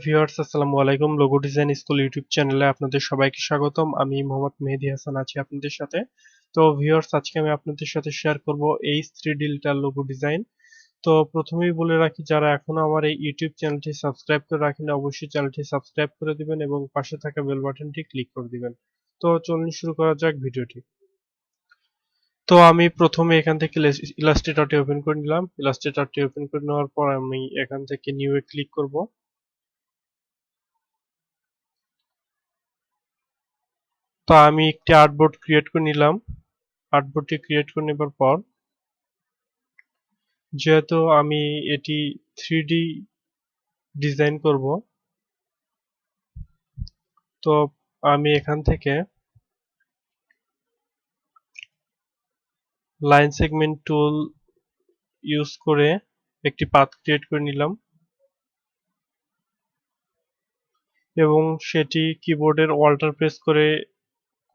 Viewers আসসালামু আলাইকুম। Logo design school YouTube চ্যানেলে আপনাদের সবাইকে স্বাগতম। আমি মোহাম্মদ মেহেদী হাসান আছি আপনাদের সাথে। তো ভিউয়ার্স আজকে আমি আপনাদের সাথে শেয়ার করব H3 ডিজিটাল লোগো ডিজাইন। তো প্রথমেই বলে রাখি, যারা এখনো আমার এই ইউটিউব চ্যানেলটি সাবস্ক্রাইব করে রাখেনি অবশ্যই চ্যানেলটি সাবস্ক্রাইব করে দিবেন এবং পাশে থাকা বেল বাটনটি ক্লিক করে দিবেন। তো চলুন শুরু করা যাক ভিডিওটি। তো আমি প্রথমে এখান থেকে ইলাস্ট্রেটরটি ওপেন করে নিলাম। ইলাস্ট্রেটরটি ওপেন করে নেওয়ার পর আমি এখান থেকে নিউ এ ক্লিক করব। তো আমি একটি আর্টবোর্ড ক্রিয়েট করে নিলাম। আর্টবোর্ডটি ক্রিয়েট করে নেবার পর যেহেতু আমি এটি 3D ডিজাইন করব, তো আমি এখান থেকে লাইন সেগমেন্ট টুল ইউজ করে একটি পাথ ক্রিয়েট করে নিলাম এবং সেটি কিবোর্ডের অল্টার প্রেস করে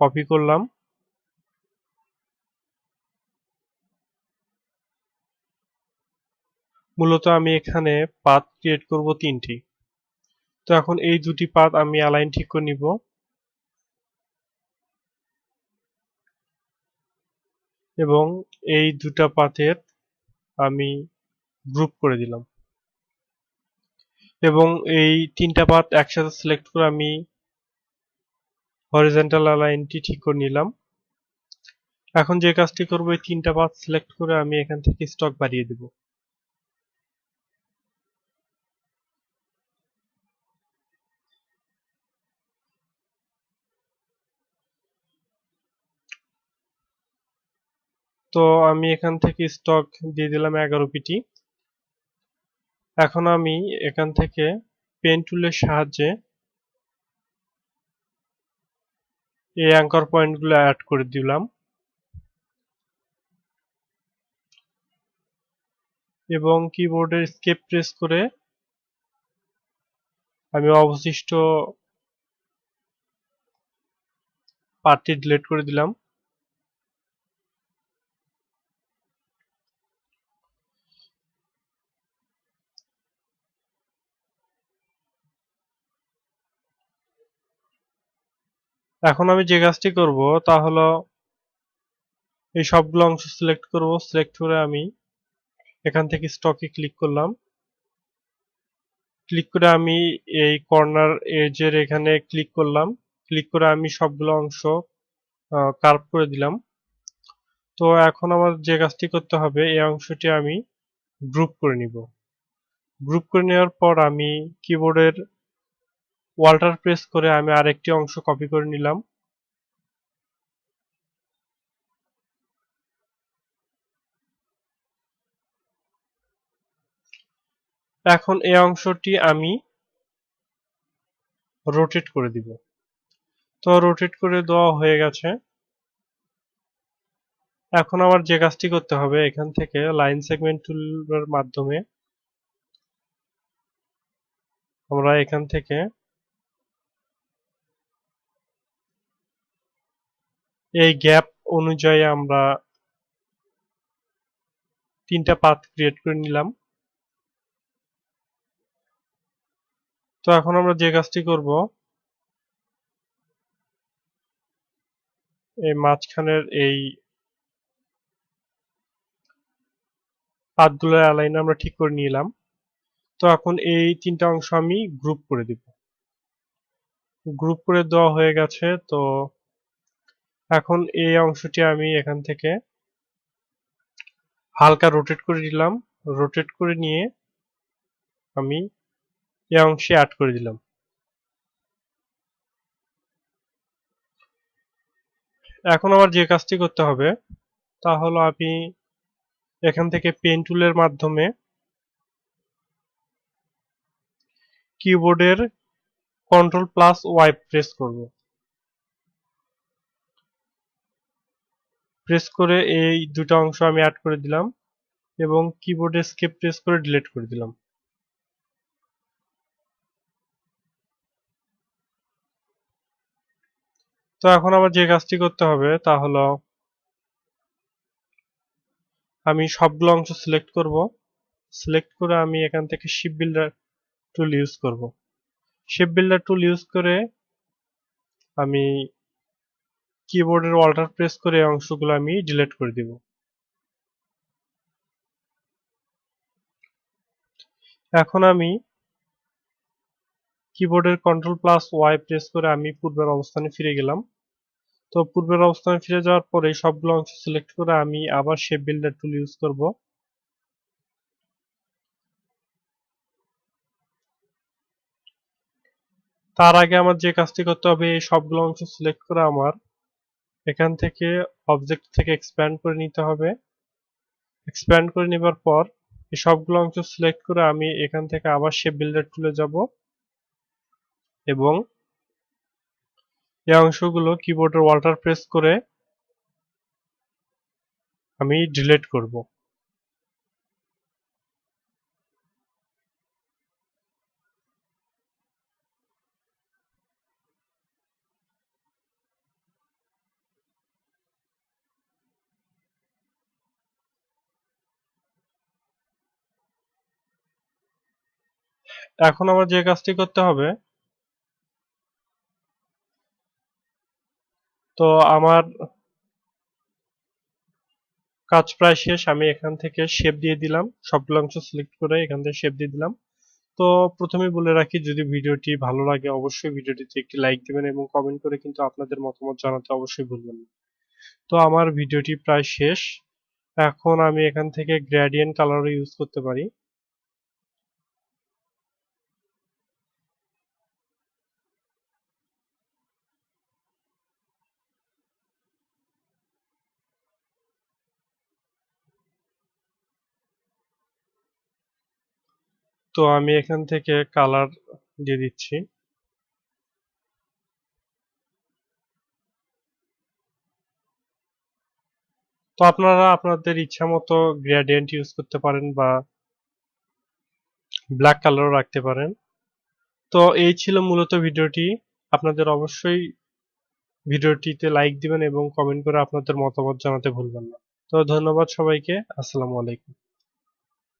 কপি করলাম। মূলত আমি এখানে পাথ ক্রিয়েট করব 3টি। তো এখন এই দুটি পাথ আমি অ্যালাইন ঠিক করে নিব এবং এই দুটা পাথের আমি গ্রুপ করে দিলাম এবং এই তিনটা পাথ একসাথে সিলেক্ট করে আমি হরিজন্টাল অ্যালাইনটি ঠিক করে নিলাম। এখন যে কাজটি করব, এই তিনটা পাথ সিলেক্ট করে আমি এখান থেকে স্টক বাড়িয়ে দেব। তো আমি এখান থেকে স্টক দিয়ে দিলাম 11 পিটি। এখন আমি এখান থেকে পেন টুলের সাহায্যে এই অ্যাঙ্কর পয়েন্টগুলো অ্যাড করে দিলাম এবং কিবোর্ডের এস্কেপ প্রেস করে আমি অবশিষ্ট পার্টটি ডিলিট করে দিলাম। এখন আমি যে কাজটি করব তা হলো এই সবগুলো অংশ সিলেক্ট করব। সিলেক্ট করে আমি এখান থেকে স্টকে ক্লিক করলাম। ক্লিক করে আমি এই কর্নার এজের এখানে ক্লিক করলাম। ক্লিক করে আমি সবগুলো অংশ কার্ভ করে দিলাম। তো এখন আমার যে কাজটি করতে হবে, এই অংশটি আমি গ্রুপ করে নিব। গ্রুপ করে নেওয়ার পর আমি কিবোর্ডের অল্টার প্রেস করে আমি আরেকটি অংশ কপি করে নিলাম। এখন এই অংশটি আমি রোটেট করে দিব। তো রোটেট করে দেওয়া হয়ে গেছে। এখন আমার যে কাজটি করতে হবে, এখান থেকে লাইন সেগমেন্ট টুলের মাধ্যমে আমরা এখান থেকে এই গ্যাপ অনুযায়ী আমরা তিনটা পাথ ক্রিয়েট করে নিলাম। তো এখন আমরা যে কাজটি করব, এই মাঝখানের এই পাথগুলোর অ্যালাইন আমরা ঠিক করে নিলাম। তো এখন এই তিনটা অংশ আমি গ্রুপ করে দিব। গ্রুপ করে দেওয়া হয়ে গেছে। তো এখন এই অংশটি আমি এখান থেকে হালকা রোটেট করে দিলাম। রোটেট করে নিয়ে আমি এই অংশে অ্যাড করে দিলাম। এখন আমার যে কাজটি করতে হবে তা হলো আমি এখান থেকে পেন টুলের মাধ্যমে কিবোর্ডের কন্ট্রোল প্লাস ওয়াই প্রেস করব। প্রেস করে এই দুটো অংশ আমি অ্যাড করে দিলাম এবং কিবোর্ডে এস্কেপ প্রেস করে ডিলিট করে দিলাম। তো এখন আমার যে কাজটি করতে হবে তা হলো আমি সবগুলো অংশ সিলেক্ট করব। সিলেক্ট করে আমি এখান থেকে শিপ বিল্ডার টুল ইউজ করব। শেপ বিল্ডার টুল ইউজ করে আমি কিবোর্ডের অল্টার প্রেস করে এই অংশগুলো আমি ডিলিট করে দিব। এখন আমি কিবোর্ডের কন্ট্রোল প্লাস ওয়াই প্রেস করে আমি পূর্বের অবস্থানে ফিরে গেলাম। তো পূর্বের অবস্থানে ফিরে যাওয়ার পরে সবগুলো অংশ সিলেক্ট করে আমি আবার শেপ বিল্ডার টুল ইউজ করব। তার আগে আমার যে কাজটি করতে হবে, এই সবগুলো অংশ সিলেক্ট করে আমার এখান থেকে অবজেক্ট থেকে এক্সপ্যান্ড করে নিতে হবে। এক্সপ্যান্ড করে নেবার পর এই সবগুলো অংশ সিলেক্ট করে আমি এখান থেকে আবার শেপ বিল্ডার টুলে যাব এবং এই অংশগুলো কিবোর্ডের অল্টার প্রেস করে আমি ডিলিট করব। এখন আমার যে কাজটি করতে হবে, তো আমার কাজ প্রায় শেষ। আমি এখান থেকে শেপ দিয়ে দিলাম, সবগুলো অংশ সিলেক্ট করে এখান থেকে শেপ দিয়ে দিলাম। তো প্রথমেই বলে রাখি, যদি ভিডিওটি ভালো লাগে অবশ্যই ভিডিওটিতে একটি লাইক দিবেন এবং কমেন্ট করে কিন্তু আপনাদের মতামত জানাতে অবশ্যই ভুলবেন না। তো আমার ভিডিওটি প্রায় শেষ। এখন আমি এখান থেকে গ্রেডিয়েন্ট কালারও ইউজ করতে পারি। তো আমি এখান থেকে কালার দিয়ে দিচ্ছি। তো আপনারা আপনাদের ইচ্ছা মতো গ্রেডিয়েন্ট ইউজ করতে পারেন বা ব্ল্যাক কালারও রাখতে পারেন। তো এই ছিল মূলত ভিডিওটি। আপনাদের অবশ্যই ভিডিওটিতে লাইক দিবেন এবং কমেন্ট করে আপনাদের মতামত জানাতে ভুলবেন না। তো ধন্যবাদ সবাইকে। আসসালামু আলাইকুম।